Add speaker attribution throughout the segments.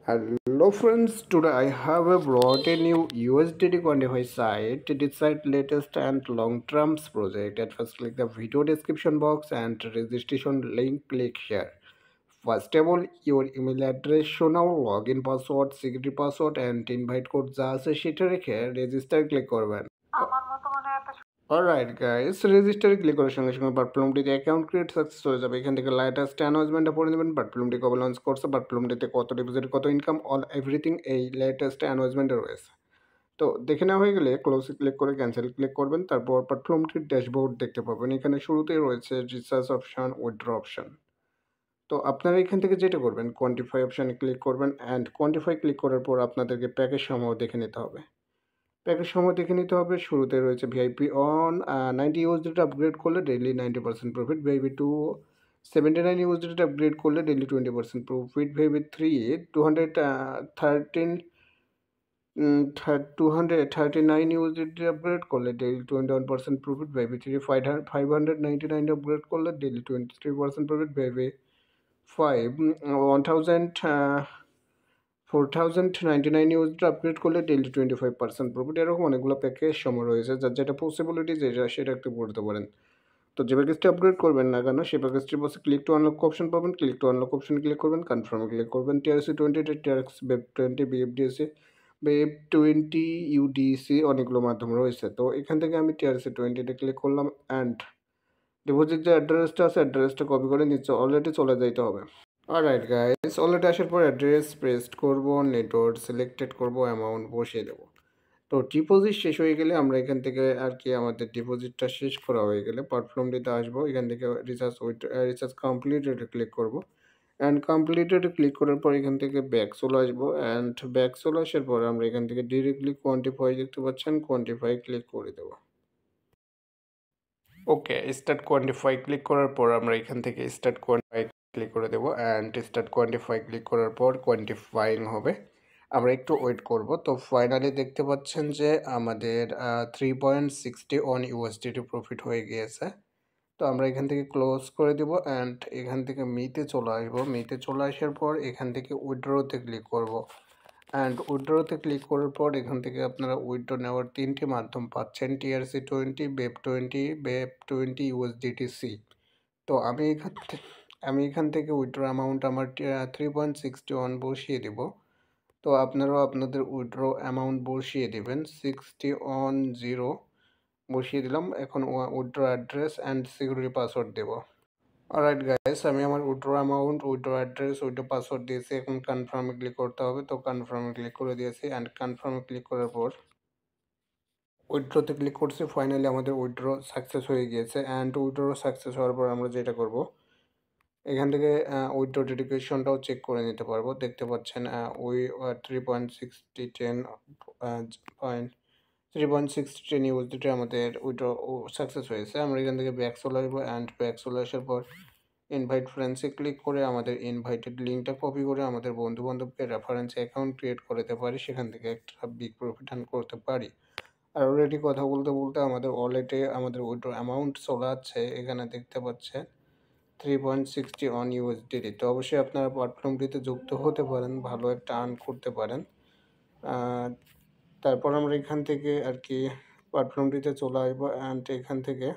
Speaker 1: Hello friends, today I have brought a new USDT quantify site to decide latest and long-term project. At first click the video description box and registration link, click here. First of all, your email address show now, login password, security password and invite code যা আছে সেটা রেখে register click করবেন। Alright guys, রেজিস্টারে click করার সঙ্গে সঙ্গে প্ল্যাটফর্মটিতে account create success হয়ে যাবে। এখান থেকে লেটেস্ট অ্যানাউন্সমেন্টটা পড়ে নেবেন। প্ল্যাটফর্মটি কবে লঞ্চ করছে, প্ল্যাটফর্মটিতে কত ডিপোজিট, কত ইনকাম, অল এভরিথিং এই লেটেস্ট অ্যানাউন্সমেন্টে রয়েছে। তো দেখে নেওয়া হয়ে গেলে ক্লোজে ক্লিক করে ক্যান্সেল ক্লিক করবেন। তারপর প্ল্যাটফর্মটির ড্যাশবোর্ড দেখতে পাবেন। এখানে শুরুতেই রয়েছে রিচার্জ অপশন, উইথড্র অপশন। তো আপনারা এখান থেকে যেটা করবেন, কোয়ান্টিফাই অপশানে ক্লিক করবেন অ্যান্ড কোয়ান্টিফাই ক্লিক করার পর আপনাদেরকে প্যাকেজ সমূহ দেখে নিতে হবে। প্যাকেজ সময় দেখে নিতে হবে। শুরুতে রয়েছে ভিআইপি অন 90 ইউএসডিটি আপগ্রেড করলে daily 90% profit, VIP 2 79 USDT upgrade করলে daily 20% profit, VIP 3 213 239 USDT upgrade করলে ডেইলি 21% প্রফিট, ভিআইপি 3 599 আপগ্রেড করলে daily 23% profit, VIP 5 1000 4099 USD upgrade করলে ডেইলি 25% প্রফিট। এরকম অনেকগুলো প্যাকেজ সময় রয়েছে, যার যেটা পসিবিলিটি যেটা সেটা একটু করতে পারেন। তো যে প্যাকেজটি আপগ্রেড করবেন না কেন, সেই প্যাকেজটির পাশে ক্লিক টু আনলক অপশন পাবেন। ক্লিক টু আনলক অপশনে ক্লিক করবেন, কনফার্মে ক্লিক করবেন। টিআরসি 20, টিআরএক্স বেব 20, বিএফডিএসি বেব 20, ইউডিসি অনেকগুলো মাধ্যম রয়েছে। তো এখান থেকে আমি টিআরসি 20তে ক্লিক করলাম অ্যান্ড ডিপোজিট যে অ্যাড্রেসটা আছে অ্যাড্রেসটা কপি করে নিচে অলরেডি চলে যাইতে হবে। অলরাইট গাইস, অলরেডি আসার পর অ্যাড্রেস পেস্ট করব, নেটওয়ার্ক সিলেক্টেড করব, অ্যামাউন্ট বসিয়ে দেবো। তো ডিপোজিট শেষ হয়ে গেলে আমরা এখান থেকে আর কি আমাদের ডিপোজিটটা শেষ করা হয়ে গেলে প্ল্যাটফর্মটিতে আসবো। এখান থেকে রিচার্জ কমপ্লিটেড ক্লিক করব অ্যান্ড কমপ্লিটেড ক্লিক করার পর এখান থেকে ব্যাক চলে আসবো অ্যান্ড ব্যাক চলে আসার পর আমরা এখান থেকে ডিরেক্টলি কোয়ান্টিফাই দেখতে পাচ্ছেন, কোয়ান্টিফাই ক্লিক করে দেবো। ওকে, স্টার্ট কোয়ান্টিফাই ক্লিক করার পর আমরা এখান থেকে স্টার্ট কোয়ান্টিফাই ক্লিক করে দেবো অ্যান্ড স্টার্ট কোয়ান্টিফাই ক্লিক করার পর কোয়ান্টিফাইং হবে। আমরা একটু ওয়েট করব। তো ফাইনালি দেখতে পাচ্ছেন যে আমাদের 3.61 ইউএসডিটি প্রফিট হয়ে গিয়েছে। তো আমরা এখান থেকে ক্লোজ করে দেব অ্যান্ড এখান থেকে মিতে চলে আসবো। মিতে চলে আসার পর এখান থেকে উইথড্রতে ক্লিক করব অ্যান্ড উইথড্রতে ক্লিক করার পর এখান থেকে আপনারা উইথড্র নেওয়ার 3টি মাধ্যম পাচ্ছেন, টিআরসি 20, বেব 20 ইউএসডিটিসি। তো আমি এখান থেকে উইথড্র অ্যামাউন্ট আমার 3.61 বসিয়ে দেব। তো আপনারাও আপনাদের উইথড্র অ্যামাউন্ট বসিয়ে দেবেন। 60 বসিয়ে দিলাম। এখন withdraw address and security password দেব। অলরাইট গাইস, আমি আমার withdraw amount, withdraw address, withdraw password দিয়েছি। এখন কনফার্মে ক্লিক করতে হবে। তো কনফার্মে ক্লিক করে দিয়েছি অ্যান্ড কনফার্মে ক্লিক করার পর উইথড্রতে ক্লিক করছি। ফাইনালি আমাদের উইথড্র সাকসেস হয়ে গিয়েছে অ্যান্ড উইথড্র সাকসেস হওয়ার পর আমরা যেটা করব, এখান থেকে উইথড্র ডেডিকেশনটাও চেক করে নিতে পারবো। দেখতে পাচ্ছেন ওই 3.6010 ইউএসডিটি আমাদের উইথড্র সাকসেস হয়েছে। আমরা এখান থেকে ব্যাক চলে আসবো অ্যান্ড ব্যাক চলে আসার পর ইনভাইট ফ্রেন্ডসে ক্লিক করে আমাদের ইনভাইটেড লিঙ্কটা কপি করে আমাদের বন্ধুবান্ধবকে রেফারেন্স অ্যাকাউন্ট ক্রিয়েট করতে পারি, সেখান থেকে একটা বিগ প্রফিট আর্ন করতে পারি। আর অলরেডি কথা বলতে বলতে আমাদের ওয়ালেটে আমাদের উইথড্র অ্যামাউন্ট চলে যাচ্ছে, এখানে দেখতে পাচ্ছেন 3.61 ইউএসডিটি। তো অবশ্যই আপনারা প্ল্যাটফর্মটিতে যুক্ত হতে পারেন, ভালো একটা আর্ন করতে পারেন। তারপর আমরা এখান থেকে আর কি প্ল্যাটফর্মটিতে চলে আসবো অ্যান্ড এখান থেকে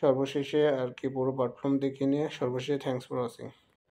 Speaker 1: সর্বশেষে আর কি পুরো প্ল্যাটফর্ম দেখে নিয়ে সর্বশেষে থ্যাঙ্কস ফর ওয়াচিং।